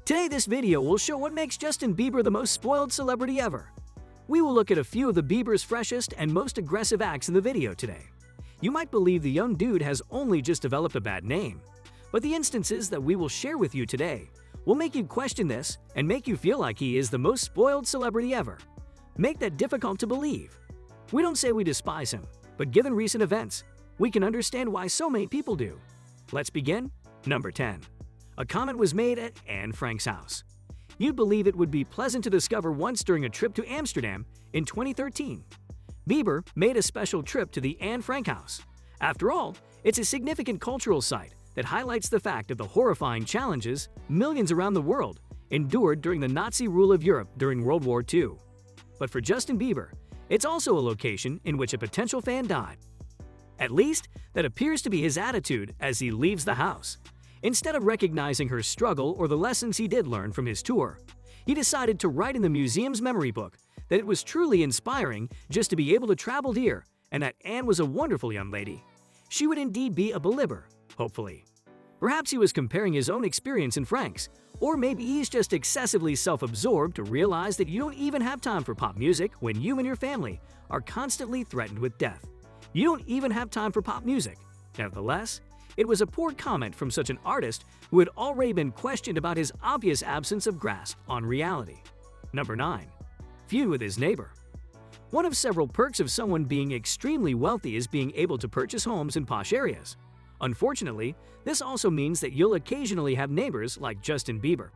Today, this video will show what makes Justin Bieber the most spoiled celebrity ever. We will look at a few of the Biebers' freshest and most aggressive acts in the video today. You might believe the young dude has only just developed a bad name, but the instances that we will share with you today will make you question this and make you feel like he is the most spoiled celebrity ever. Make that difficult to believe. We don't say we despise him, but given recent events, we can understand why so many people do. Let's begin. Number 10. A comment was made at Anne Frank's house. You'd believe it would be pleasant to discover once during a trip to Amsterdam in 2013. Bieber made a special trip to the Anne Frank house. After all, it's a significant cultural site that highlights the fact of the horrifying challenges millions around the world endured during the Nazi rule of Europe during World War II. But for Justin Bieber, it's also a location in which a potential fan died. At least, that appears to be his attitude as he leaves the house. Instead of recognizing her struggle or the lessons he did learn from his tour, he decided to write in the museum's memory book that it was truly inspiring just to be able to travel here and that Anne was a wonderful young lady. She would indeed be a Belieber, hopefully. Perhaps he was comparing his own experience in Frank's, or maybe he's just excessively self-absorbed to realize that you don't even have time for pop music when you and your family are constantly threatened with death. You don't even have time for pop music. Nevertheless, it was a poor comment from such an artist who had already been questioned about his obvious absence of grasp on reality. Number 9. Feud with his neighbor. One of several perks of someone being extremely wealthy is being able to purchase homes in posh areas. Unfortunately, this also means that you'll occasionally have neighbors like Justin Bieber.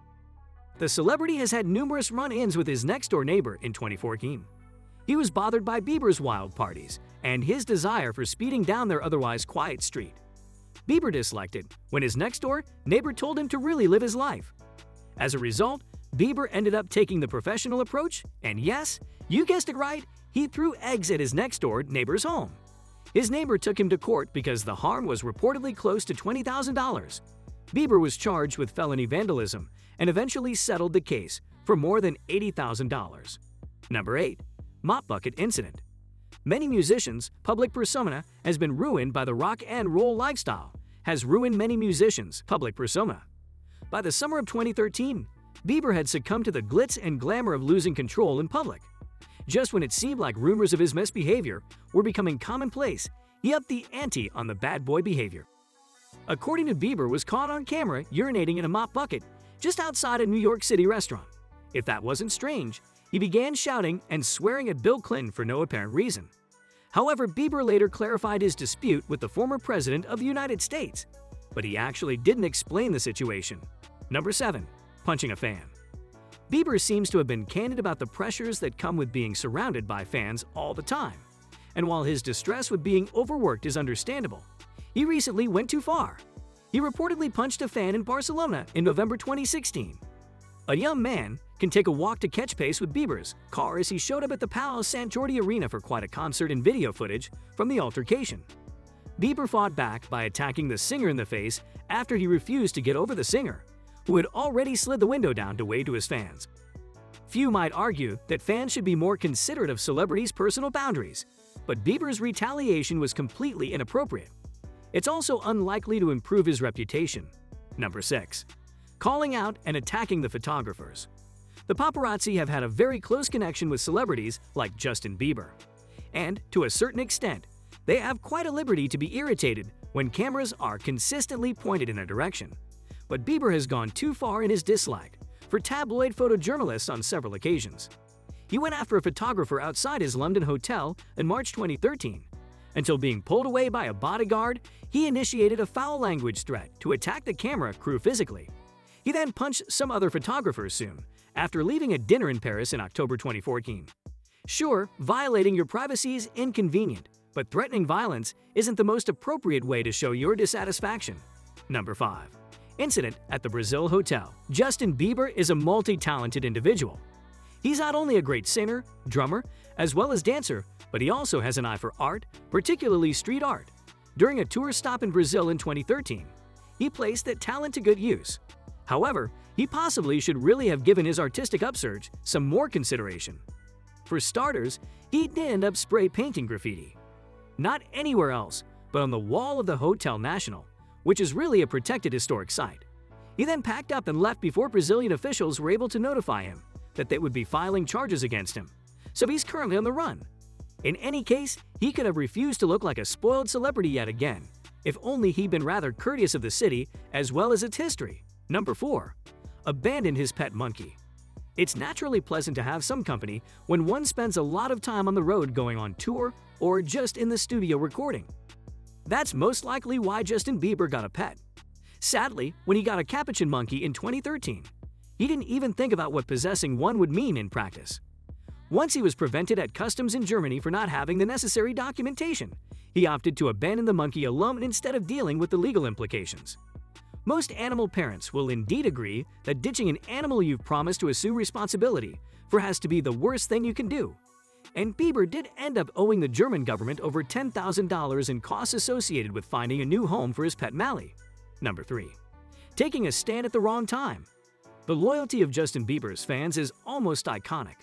The celebrity has had numerous run-ins with his next-door neighbor in 2014. He was bothered by Bieber's wild parties and his desire for speeding down their otherwise quiet street. Bieber disliked it when his next-door neighbor told him to really live his life. As a result, Bieber ended up taking the professional approach, and yes, you guessed it right, he threw eggs at his next-door neighbor's home. His neighbor took him to court because the harm was reportedly close to $20,000. Bieber was charged with felony vandalism and eventually settled the case for more than $80,000. Number 8. Mop Bucket Incident. Many musicians' public persona has been ruined by the rock and roll lifestyle, has ruined many musicians' public persona. By the summer of 2013, Bieber had succumbed to the glitz and glamour of losing control in public. Just when it seemed like rumors of his misbehavior were becoming commonplace, he upped the ante on the bad boy behavior. According to Bieber, was caught on camera urinating in a mop bucket just outside a New York City restaurant. If that wasn't strange, he began shouting and swearing at Bill Clinton for no apparent reason. However, Bieber later clarified his dispute with the former president of the United States, but he actually didn't explain the situation. Number 7. Punching a fan. Bieber seems to have been candid about the pressures that come with being surrounded by fans all the time. And while his distress with being overworked is understandable, he recently went too far. He reportedly punched a fan in Barcelona in November 2016. A young man can take a walk to catch pace with Bieber's car as he showed up at the Palau Sant Jordi Arena for quite a concert and video footage from the altercation. Bieber fought back by attacking the singer in the face after he refused to get over the singer, who had already slid the window down to wave to his fans. Few might argue that fans should be more considerate of celebrities' personal boundaries, but Bieber's retaliation was completely inappropriate. It's also unlikely to improve his reputation. Number 6. Calling out and attacking the photographers. The paparazzi have had a very close connection with celebrities like Justin Bieber. And, to a certain extent, they have quite a liberty to be irritated when cameras are consistently pointed in a direction. But Bieber has gone too far in his dislike for tabloid photojournalists on several occasions. He went after a photographer outside his London hotel in March 2013. Until being pulled away by a bodyguard, he initiated a foul language threat to attack the camera crew physically. He then punched some other photographers soon, after leaving a dinner in Paris in October 2014. Sure, violating your privacy is inconvenient, but threatening violence isn't the most appropriate way to show your dissatisfaction. Number 5. Incident at the Brazil Hotel. Justin Bieber is a multi-talented individual. He's not only a great singer, drummer, as well as dancer, but he also has an eye for art, particularly street art. During a tour stop in Brazil in 2013, he placed that talent to good use. However, he possibly should really have given his artistic upsurge some more consideration. For starters, he did end up spray painting graffiti. Not anywhere else, but on the wall of the Hotel National, which is really a protected historic site. He then packed up and left before Brazilian officials were able to notify him that they would be filing charges against him, so he's currently on the run. In any case, he could have refused to look like a spoiled celebrity yet again, if only he'd been rather courteous of the city as well as its history. Number 4. Abandoned his pet monkey. It's naturally pleasant to have some company when one spends a lot of time on the road going on tour or just in the studio recording. That's most likely why Justin Bieber got a pet. Sadly, when he got a capuchin monkey in 2013, he didn't even think about what possessing one would mean in practice. Once he was prevented at customs in Germany for not having the necessary documentation, he opted to abandon the monkey alone instead of dealing with the legal implications. Most animal parents will indeed agree that ditching an animal you've promised to assume responsibility for has to be the worst thing you can do. And Bieber did end up owing the German government over $10,000 in costs associated with finding a new home for his pet Mally. Number 3. Taking a stand at the wrong time. The loyalty of Justin Bieber's fans is almost iconic,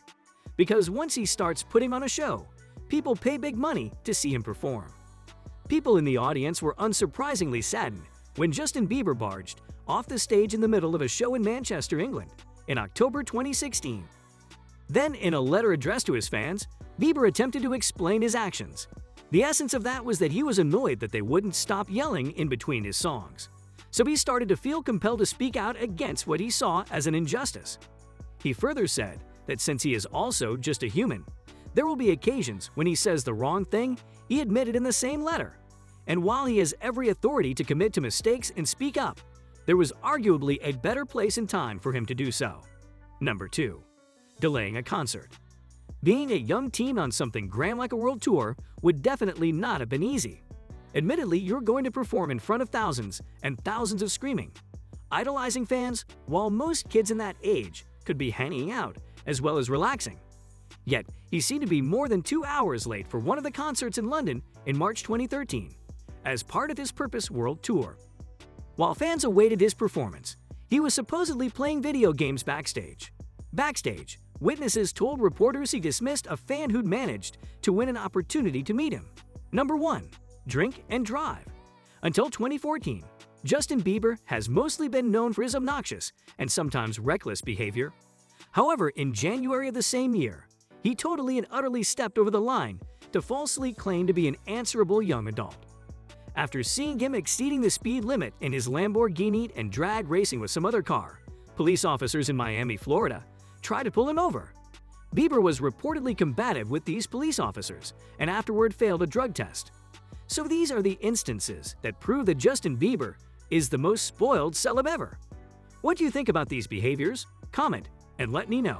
because once he starts putting on a show, people pay big money to see him perform. People in the audience were unsurprisingly saddened when Justin Bieber barged off the stage in the middle of a show in Manchester, England, in October 2016. Then, in a letter addressed to his fans, Bieber attempted to explain his actions. The essence of that was that he was annoyed that they wouldn't stop yelling in between his songs. So he started to feel compelled to speak out against what he saw as an injustice. He further said that since he is also just a human, there will be occasions when he says the wrong thing, he admitted in the same letter. And while he has every authority to commit to mistakes and speak up, there was arguably a better place and time for him to do so. Number 2. Delaying a concert. Being a young teen on something grand like a world tour would definitely not have been easy. Admittedly, you're going to perform in front of thousands and thousands of screaming, idolizing fans, while most kids in that age could be hanging out as well as relaxing. Yet, he seemed to be more than 2 hours late for one of the concerts in London in March 2013, as part of his Purpose World Tour. While fans awaited his performance, he was supposedly playing video games backstage. Backstage, witnesses told reporters he dismissed a fan who'd managed to win an opportunity to meet him. Number 1. Drink and drive. Until 2014, Justin Bieber has mostly been known for his obnoxious and sometimes reckless behavior. However, in January of the same year, he totally and utterly stepped over the line to falsely claim to be an answerable young adult. After seeing him exceeding the speed limit in his Lamborghini and drag racing with some other car, police officers in Miami, Florida, tried to pull him over. Bieber was reportedly combative with these police officers and afterward failed a drug test. So these are the instances that prove that Justin Bieber is the most spoiled celeb ever. What do you think about these behaviors? Comment and let me know.